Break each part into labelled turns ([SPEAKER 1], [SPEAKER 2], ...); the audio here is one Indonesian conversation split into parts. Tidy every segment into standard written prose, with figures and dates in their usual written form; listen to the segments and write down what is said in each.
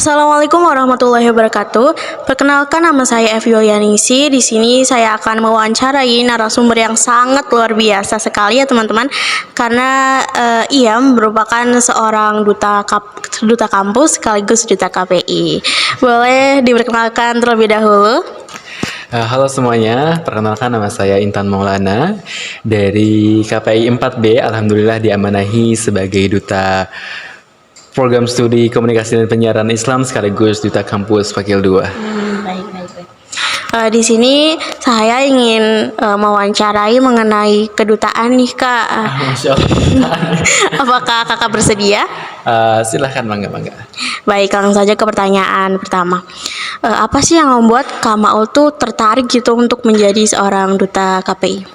[SPEAKER 1] Assalamualaikum warahmatullahi wabarakatuh. Perkenalkan, nama saya Evi Yoyanisi. Di sini saya akan mewawancarai narasumber yang sangat luar biasa sekali ya teman-teman, karena ia merupakan seorang duta kampus sekaligus duta KPI. Boleh diperkenalkan terlebih dahulu?
[SPEAKER 2] Halo semuanya, perkenalkan nama saya Intan Maulana dari KPI 4B. Alhamdulillah diamanahi sebagai duta program studi komunikasi dan penyiaran Islam sekaligus duta kampus Fakil 2.
[SPEAKER 1] Baik. Di sini saya ingin mewawancarai mengenai kedutaan nih Kak.
[SPEAKER 2] Masya Allah.
[SPEAKER 1] Apakah Kakak bersedia?
[SPEAKER 2] Silahkan, bangga.
[SPEAKER 1] Baik, langsung saja ke pertanyaan pertama. Apa sih yang membuat Kak Maul tuh tertarik gitu untuk menjadi seorang duta KPI?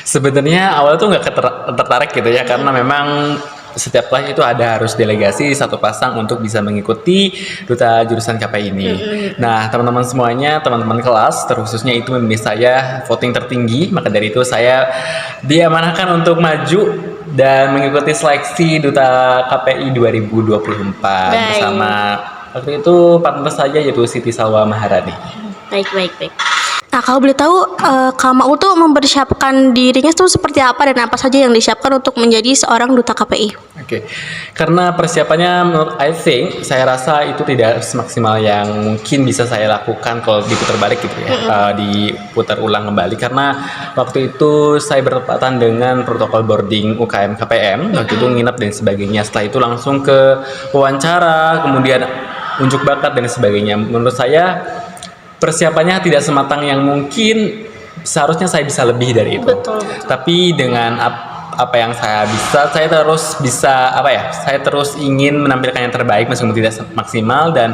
[SPEAKER 2] Sebenarnya awal tuh nggak tertarik gitu ya, karena memang setiap kelas itu ada harus delegasi satu pasang untuk bisa mengikuti duta jurusan KPI ini. Nah, teman-teman semuanya, teman-teman kelas, terkhususnya itu memilih saya voting tertinggi. Maka dari itu saya diamanahkan untuk maju dan mengikuti seleksi duta KPI 2024 bersama waktu itu partner saja yaitu Siti Salwa Maharani.
[SPEAKER 1] Baik. Nah, kalau boleh tahu, Kak Maul tuh mempersiapkan dirinya tuh seperti apa dan apa saja yang disiapkan untuk menjadi seorang duta KPI?
[SPEAKER 2] Oke. Karena persiapannya menurut saya rasa itu tidak semaksimal yang mungkin bisa saya lakukan kalau diputar balik gitu ya, diputar ulang kembali, karena waktu itu saya bertepatan dengan protokol boarding UKM KPM, waktu itu nginep dan sebagainya. Setelah itu langsung ke wawancara, kemudian unjuk bakat dan sebagainya. Menurut saya persiapannya tidak sematang yang mungkin seharusnya saya bisa lebih dari itu.
[SPEAKER 1] Betul.
[SPEAKER 2] Tapi dengan apa yang saya bisa, saya terus ingin menampilkan yang terbaik meskipun tidak maksimal, dan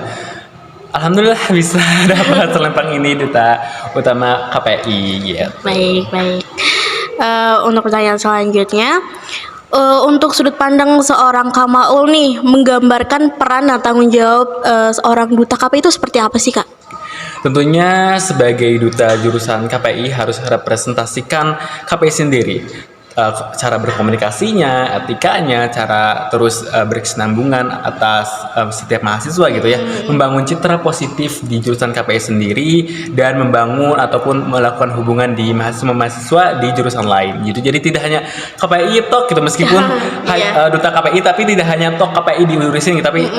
[SPEAKER 2] alhamdulillah bisa dapat selempang ini duta utama KPI gitu.
[SPEAKER 1] Baik. Untuk pertanyaan selanjutnya, untuk sudut pandang seorang Kak Maul nih, menggambarkan peran dan tanggung jawab seorang duta KPI itu seperti apa sih Kak?
[SPEAKER 2] Tentunya sebagai duta jurusan KPI harus representasikan KPI sendiri. Cara berkomunikasinya, etikanya, cara terus berkesinambungan atas setiap mahasiswa gitu ya, membangun citra positif di jurusan KPI sendiri dan membangun ataupun melakukan hubungan di mahasiswa di jurusan lain gitu. Jadi tidak hanya KPI tok gitu, meskipun duta KPI tapi tidak hanya tok KPI diurusin gitu, tapi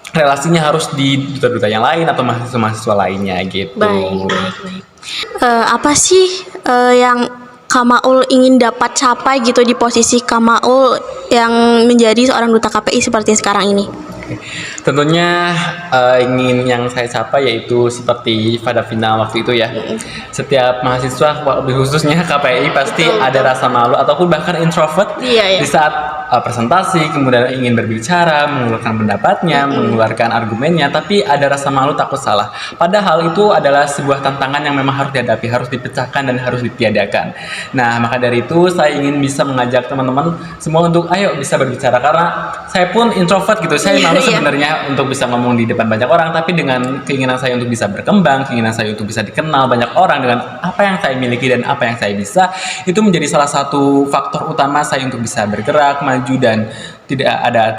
[SPEAKER 2] relasinya harus di duta-duta yang lain atau mahasiswa-mahasiswa lainnya gitu.
[SPEAKER 1] Baik. Apa sih yang Kak Maul ingin dapat capai gitu di posisi Kak Maul yang menjadi seorang duta KPI seperti sekarang ini?
[SPEAKER 2] Tentunya ingin yang saya capai yaitu seperti pada final waktu itu ya. Setiap mahasiswa, lebih khususnya KPI, pasti ada rasa malu ataupun bahkan introvert di saat presentasi, kemudian ingin berbicara, mengeluarkan pendapatnya, mengeluarkan argumennya, tapi ada rasa malu, takut salah. Padahal itu adalah sebuah tantangan yang memang harus dihadapi, harus dipecahkan dan harus ditiadakan. Nah, maka dari itu saya ingin bisa mengajak teman-teman semua untuk ayo bisa berbicara, karena saya pun introvert gitu. Saya malu sebenarnya untuk bisa ngomong di depan banyak orang, tapi dengan keinginan saya untuk bisa berkembang, keinginan saya untuk bisa dikenal banyak orang dengan apa yang saya miliki dan apa yang saya bisa, itu menjadi salah satu faktor utama saya untuk bisa bergerak maju dan tidak ada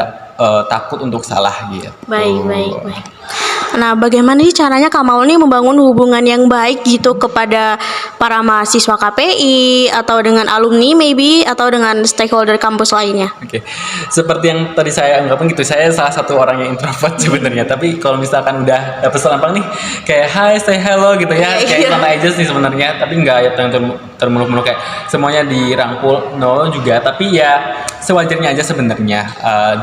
[SPEAKER 2] takut untuk salah gitu.
[SPEAKER 1] Baik. Nah, bagaimana sih caranya Kak Maul nih membangun hubungan yang baik gitu kepada para mahasiswa KPI atau dengan alumni maybe atau dengan stakeholder kampus lainnya?
[SPEAKER 2] Oke. Seperti yang tadi saya anggapkan gitu, saya salah satu orang yang introvert sebenarnya, tapi kalau misalkan udah dapet selempang nih kayak hi, say hello gitu ya, kayak santai aja sih sebenarnya, tapi nggak yang termuluk-muluk kayak semuanya dirangkul, no juga, tapi ya sewajarnya aja sebenarnya.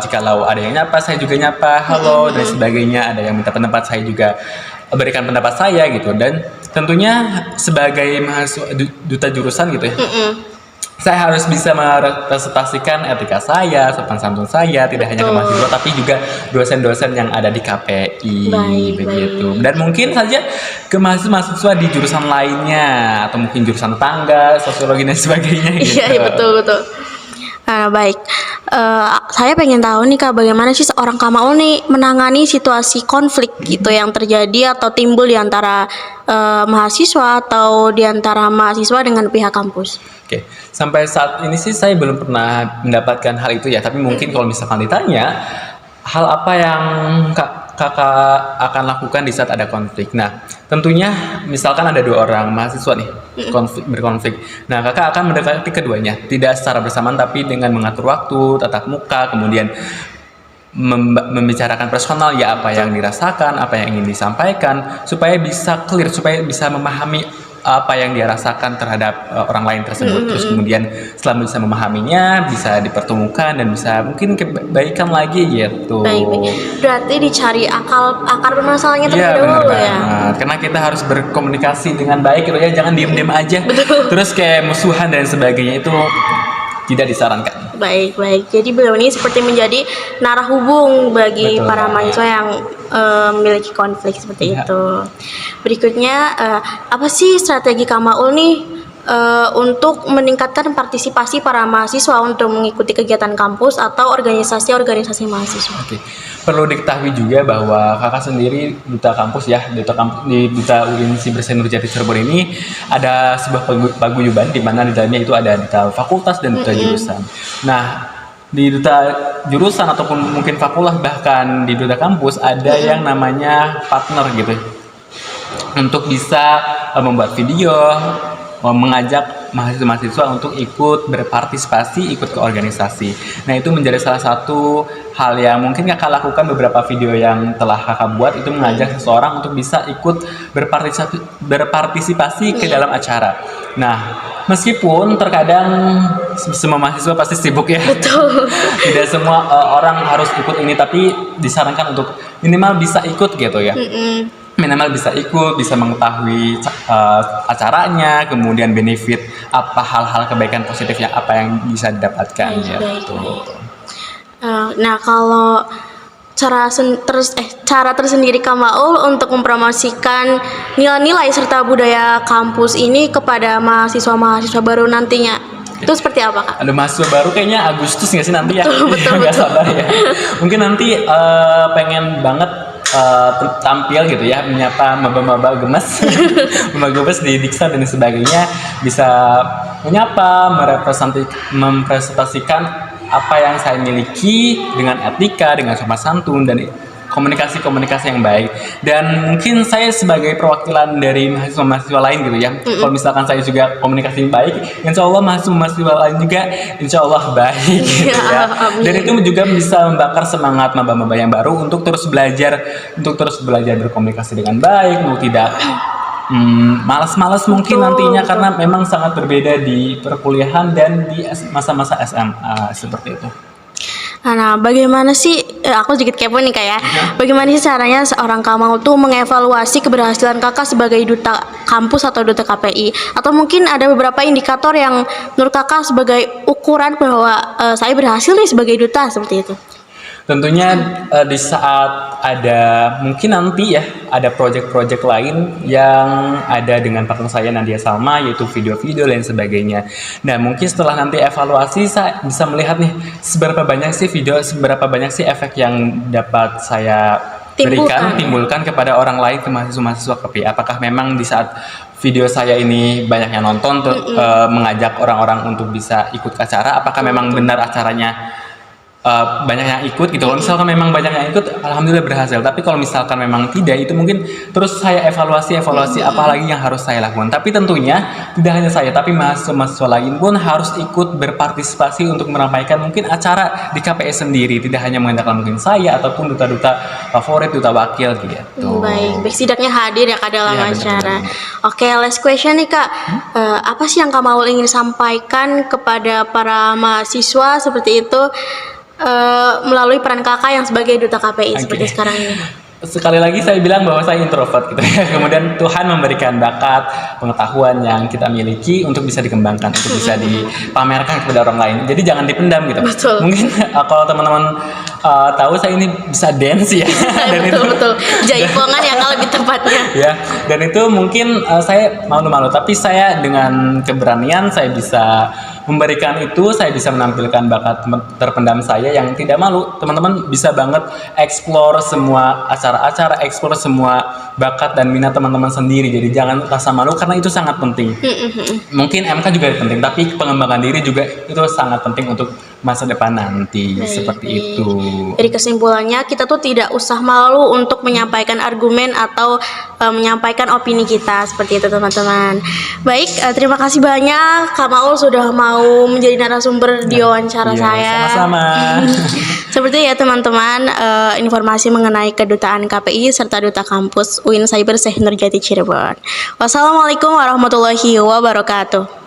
[SPEAKER 2] Jikalau ada yang nyapa, saya juga nyapa, halo dan sebagainya. Ada yang minta pendapat, saya juga berikan pendapat saya gitu. Dan tentunya sebagai mahasiswa duta jurusan gitu ya, saya harus bisa merepresentasikan etika saya, sopan santun saya, tidak hanya ke mahasiswa tapi juga dosen-dosen yang ada di KPI begitu. Dan mungkin saja ke mahasiswa di jurusan lainnya atau mungkin jurusan tetangga, sosiologi dan sebagainya gitu.
[SPEAKER 1] Iya, betul. Nah, baik. Saya pengen tahu nih Kak, bagaimana sih seorang Kak Maul nih menangani situasi konflik gitu yang terjadi atau timbul di antara mahasiswa atau di antara mahasiswa dengan pihak kampus?
[SPEAKER 2] Oke, sampai saat ini sih saya belum pernah mendapatkan hal itu ya, tapi mungkin kalau misalkan ditanya, hal apa yang kakak akan lakukan di saat ada konflik? Nah, tentunya misalkan ada dua orang mahasiswa nih berkonflik. Nah, kakak akan mendekati keduanya, tidak secara bersamaan tapi dengan mengatur waktu, tatap muka, kemudian membicarakan personal ya apa yang dirasakan, apa yang ingin disampaikan, supaya bisa clear, supaya bisa memahami apa yang dia rasakan terhadap orang lain tersebut. Terus kemudian setelah bisa memahaminya, bisa dipertemukan dan bisa mungkin kebaikan lagi gitu.
[SPEAKER 1] Baik. Berarti dicari akar permasalahannya
[SPEAKER 2] Iya,
[SPEAKER 1] terlebih
[SPEAKER 2] benar
[SPEAKER 1] dahulu ya.
[SPEAKER 2] banget. Karena kita harus berkomunikasi dengan baik gitu ya, jangan diem-diem aja. Terus kayak musuhan dan sebagainya itu tidak disarankan.
[SPEAKER 1] Baik. Jadi beliau ini seperti menjadi narah hubung bagi
[SPEAKER 2] Betul
[SPEAKER 1] para
[SPEAKER 2] banget.
[SPEAKER 1] mahasiswa yang memiliki konflik seperti
[SPEAKER 2] Iya.
[SPEAKER 1] itu. Berikutnya, apa sih strategi Kak Maul nih untuk meningkatkan partisipasi para mahasiswa untuk mengikuti kegiatan kampus atau organisasi-organisasi mahasiswa?
[SPEAKER 2] Oke, perlu diketahui juga bahwa kakak sendiri duta kampus ya, di duta UIN Siber Nurjati Cirebon ini ada sebuah paguyuban di mana di dalamnya itu ada duta fakultas dan duta jurusan. Nah, di duta jurusan ataupun mungkin fakultas bahkan di duta kampus ada yang namanya partner gitu, untuk bisa membuat video, mengajak mahasiswa-mahasiswa untuk ikut berpartisipasi, ikut ke organisasi. Nah, itu menjadi salah satu hal yang mungkin kakak lakukan. Beberapa video yang telah kakak buat itu mengajak seseorang untuk bisa ikut berpartisipasi ke dalam acara. Nah, meskipun terkadang semua mahasiswa pasti sibuk ya.
[SPEAKER 1] Betul.
[SPEAKER 2] Tidak semua orang harus ikut ini, tapi disarankan untuk minimal bisa ikut gitu ya. Minimal bisa ikut, bisa mengetahui acaranya, kemudian benefit apa, hal-hal kebaikan positif yang apa yang bisa didapatkan
[SPEAKER 1] Baik.
[SPEAKER 2] gitu.
[SPEAKER 1] Nah, kalau cara tersendiri Kak Maul untuk mempromosikan nilai-nilai serta budaya kampus ini kepada mahasiswa-mahasiswa baru nantinya, itu seperti apa Kak?
[SPEAKER 2] Ada mahasiswa baru kayaknya Agustus nggak sih nanti ya?
[SPEAKER 1] Betul.
[SPEAKER 2] Nggak sabar ya. Mungkin nanti pengen banget tampil gitu ya, menyapa maba-maba gemes maba gemes di Diksa dan sebagainya, bisa menyapa, mempresentasikan apa yang saya miliki dengan etika, dengan sopan santun dan komunikasi yang baik. Dan mungkin saya sebagai perwakilan dari mahasiswa-mahasiswa lain gitu ya, kalau misalkan saya juga komunikasi baik, insya Allah mahasiswa-mahasiswa lain juga insya Allah baik gitu ya. Dan itu juga bisa membakar semangat maba-maba yang baru untuk terus belajar berkomunikasi dengan baik, untuk tidak malas-malas mungkin nantinya, karena memang sangat berbeda di perkuliahan dan di masa-masa SMA seperti itu.
[SPEAKER 1] Nah, bagaimana sih, aku sedikit kepo nih Kak ya, bagaimana sih caranya seorang Kak Maul tuh mengevaluasi keberhasilan kakak sebagai duta kampus atau duta KPI? Atau mungkin ada beberapa indikator yang menurut kakak sebagai ukuran bahwa saya berhasil nih sebagai duta, seperti itu?
[SPEAKER 2] Tentunya di saat ada mungkin nanti ya ada project-project lain yang ada dengan partner saya Nadia Salma, yaitu video-video dan sebagainya. Nah, mungkin setelah nanti evaluasi saya bisa melihat nih seberapa banyak sih efek yang dapat saya timbulkan kepada orang lain, ke mahasiswa-mahasiswa KPI. Apakah memang di saat video saya ini banyak yang nonton, mengajak orang-orang untuk bisa ikut ke acara, apakah memang benar acaranya banyak yang ikut gitu. Kalau misalkan memang banyak yang ikut, alhamdulillah berhasil. Tapi kalau misalkan memang tidak, itu mungkin terus saya evaluasi apa lagi yang harus saya lakukan. Tapi tentunya tidak hanya saya, tapi mahasiswa lain pun harus ikut berpartisipasi untuk meramaikan mungkin acara di KPS sendiri. Tidak hanya mengandalkan mungkin saya ataupun duta-duta favorit, duta wakil gitu.
[SPEAKER 1] Baik, setidaknya hadir ya Kak dalam acara. Oke, last question nih Kak. Apa sih yang Kak Maul ingin sampaikan kepada para mahasiswa seperti itu melalui peran kakak yang sebagai duta KPI seperti sekarang ini?
[SPEAKER 2] Sekali lagi saya bilang bahwa saya introvert gitu ya. Kemudian Tuhan memberikan bakat, pengetahuan yang kita miliki untuk bisa dikembangkan, untuk bisa dipamerkan kepada orang lain. Jadi jangan dipendam gitu.
[SPEAKER 1] Betul.
[SPEAKER 2] Mungkin kalau teman-teman tahu saya ini bisa dance ya. Dan
[SPEAKER 1] betul. Jaipongan ya kalau lebih tepatnya.
[SPEAKER 2] Ya, dan itu mungkin saya malu-malu, tapi saya dengan keberanian saya bisa memberikan itu, saya bisa menampilkan bakat terpendam saya yang tidak malu. Teman-teman bisa banget explore semua acara-acara, explore semua bakat dan minat teman-teman sendiri. Jadi jangan rasa malu, karena itu sangat penting. Mungkin MK juga penting, tapi pengembangan diri juga itu sangat penting untuk masa depan nanti.
[SPEAKER 1] Baik,
[SPEAKER 2] Seperti
[SPEAKER 1] baik.
[SPEAKER 2] itu.
[SPEAKER 1] Jadi kesimpulannya kita tuh tidak usah malu untuk menyampaikan argumen atau menyampaikan opini kita seperti itu teman-teman. Baik, terima kasih banyak Kak Maul sudah mau menjadi narasumber di wawancara
[SPEAKER 2] Iya,
[SPEAKER 1] saya.
[SPEAKER 2] sama-sama.
[SPEAKER 1] Seperti ya teman-teman, informasi mengenai kedutaan KPI serta duta kampus UIN Cyber Syekh Nurjati Cirebon. Wassalamualaikum warahmatullahi wabarakatuh.